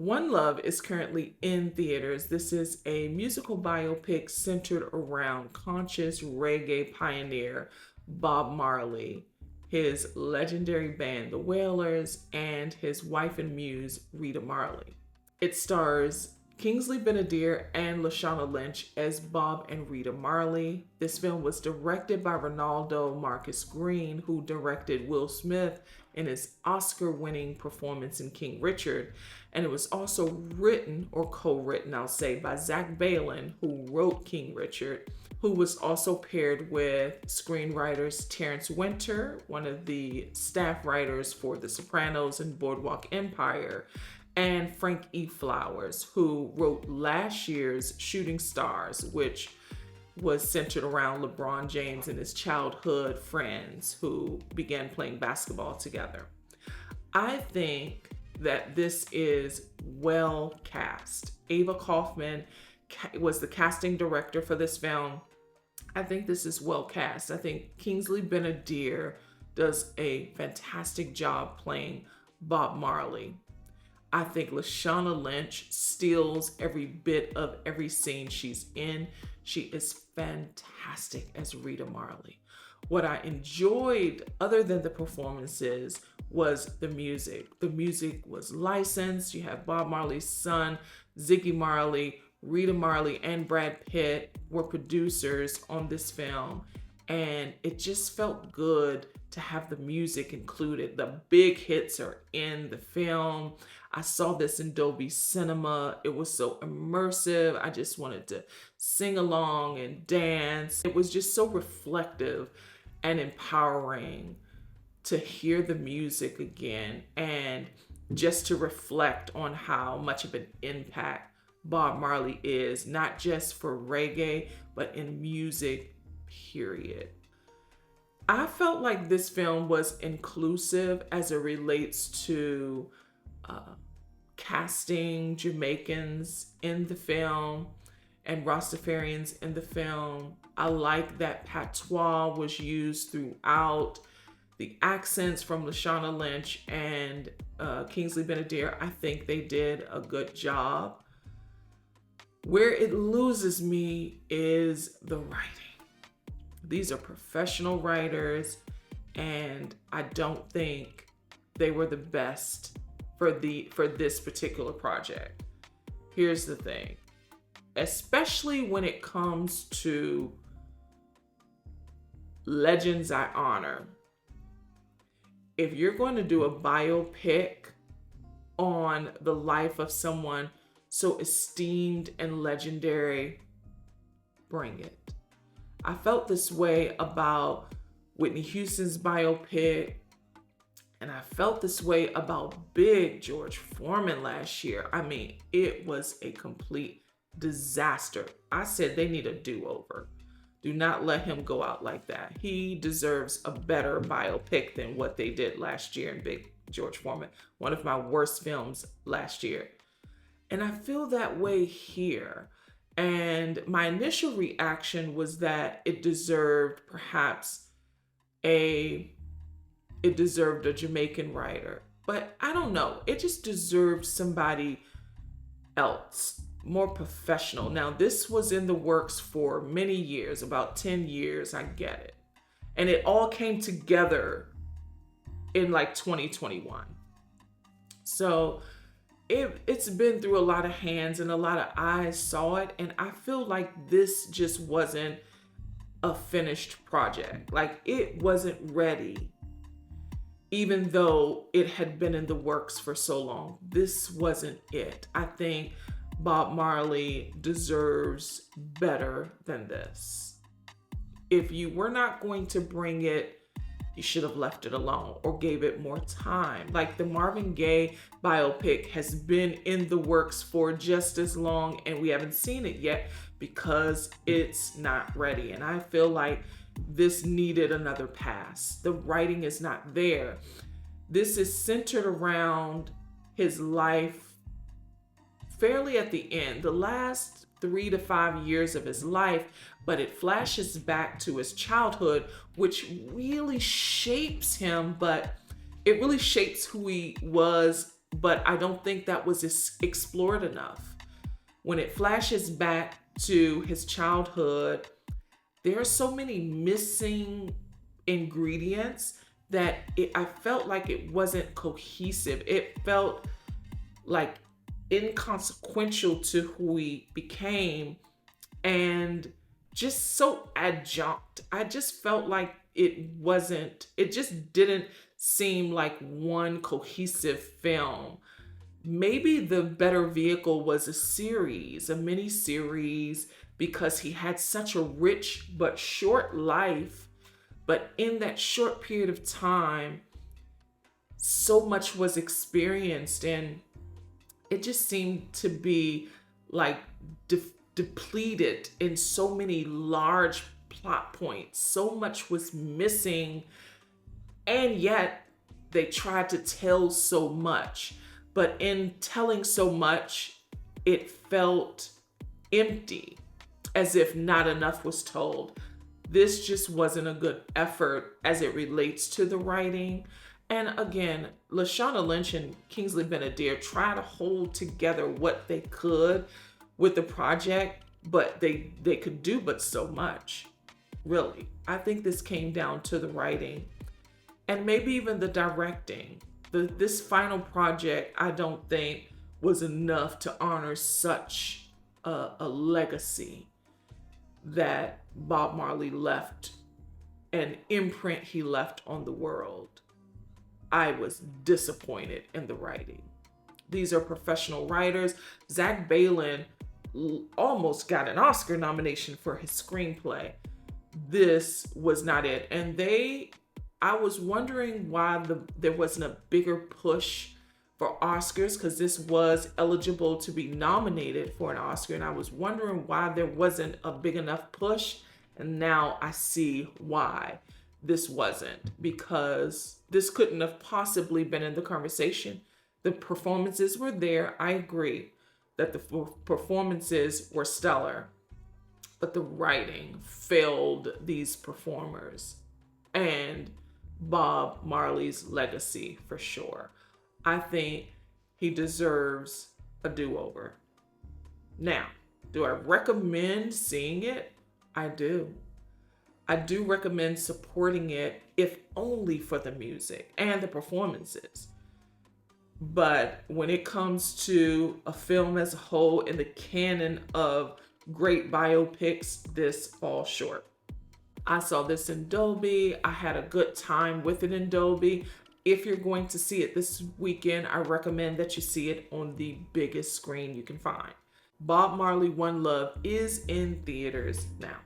One Love is currently in theaters. This is a musical biopic centered around conscious reggae pioneer Bob Marley, his legendary band, the Wailers, and his wife and muse, Rita Marley. It stars Kingsley Ben-Adir and Lashana Lynch as Bob and Rita Marley. This film was directed by Ronaldo Marcus Green, who directed Will Smith in his Oscar-winning performance in King Richard. And it was also written, or co-written, I'll say, by Zach Balan, who wrote King Richard, who was also paired with screenwriters Terrence Winter, one of the staff writers for The Sopranos and Boardwalk Empire, and Frank E. Flowers, who wrote last year's Shooting Stars, which was centered around LeBron James and his childhood friends who began playing basketball together. I think that this is well cast. Ava Kaufman was the casting director for this film. I think this is well cast. I think Kingsley Ben-Adir does a fantastic job playing Bob Marley. I think Lashana Lynch steals every bit of every scene she's in. She is fantastic as Rita Marley. What I enjoyed, other than the performances, was the music. The music was licensed. You have Bob Marley's son, Ziggy Marley, Rita Marley, and Brad Pitt were producers on this film. And it just felt good to have the music included. The big hits are in the film. I saw this in Dolby Cinema. It was so immersive. I just wanted to sing along and dance. It was just so reflective and empowering to hear the music again and just to reflect on how much of an impact Bob Marley is, not just for reggae, but in music, period. I felt like this film was inclusive as it relates to casting Jamaicans in the film and Rastafarians in the film. I like that patois was used throughout. The accents from Lashana Lynch and Kingsley Ben-Adir, I think they did a good job. Where it loses me is the writing. These are professional writers, and I don't think they were the best for this particular project. Here's the thing, especially when it comes to legends I honor. If you're going to do a biopic on the life of someone so esteemed and legendary, bring it. I felt this way about Whitney Houston's biopic, and I felt this way about Big George Foreman last year. I mean, it was a complete disaster. I said they need a do-over. Do not let him go out like that. He deserves a better biopic than what they did last year in Big George Foreman, one of my worst films last year. And I feel that way here. And my initial reaction was that it deserved a Jamaican writer. But I don't know. It just deserved somebody else, more professional. Now, this was in the works for many years, about 10 years, I get it. And it all came together in like 2021. So it's been through a lot of hands and a lot of eyes saw it. And I feel like this just wasn't a finished project. Like, it wasn't ready, even though it had been in the works for so long. This wasn't it. I think Bob Marley deserves better than this. If you were not going to bring it, you should have left it alone or gave it more time. Like, the Marvin Gaye biopic has been in the works for just as long, and we haven't seen it yet because it's not ready. And I feel like this needed another pass. The writing is not there. This is centered around his life fairly at the end, the last 3 to 5 years of his life, but it flashes back to his childhood, which really shapes him, but it really shapes who he was but I don't think that was explored enough. When it flashes back to his childhood, there are so many missing ingredients that I felt like it wasn't cohesive. It felt like inconsequential to who he became and just so adjunct. I just felt like it just didn't seem like one cohesive film. Maybe the better vehicle was a mini series, because he had such a rich but short life. But in that short period of time, so much was experienced, and it just seemed to be like depleted in so many large plot points. So much was missing, and yet they tried to tell so much. But in telling so much, it felt empty, as if not enough was told. This just wasn't a good effort as it relates to the writing. And again, Lashana Lynch and Kingsley Ben-Adir try to hold together what they could with the project, but they could do but so much. Really, I think this came down to the writing and maybe even the directing. This final project, I don't think, was enough to honor such a legacy that Bob Marley left, an imprint he left on the world. I was disappointed in the writing. These are professional writers. Zach Baylin almost got an Oscar nomination for his screenplay. This was not it. And I was wondering why there wasn't a bigger push for Oscars, because this was eligible to be nominated for an Oscar. And I was wondering why there wasn't a big enough push. And now I see why this wasn't, because this couldn't have possibly been in the conversation. The performances were there. I agree that the performances were stellar, but the writing failed these performers and Bob Marley's legacy for sure. I think he deserves a do-over. Now, do I recommend seeing it? I do. I do recommend supporting it, if only for the music and the performances. But when it comes to a film as a whole in the canon of great biopics, this falls short. I saw this in Dolby. I had a good time with it in Dolby. If you're going to see it this weekend, I recommend that you see it on the biggest screen you can find. Bob Marley, One Love is in theaters now.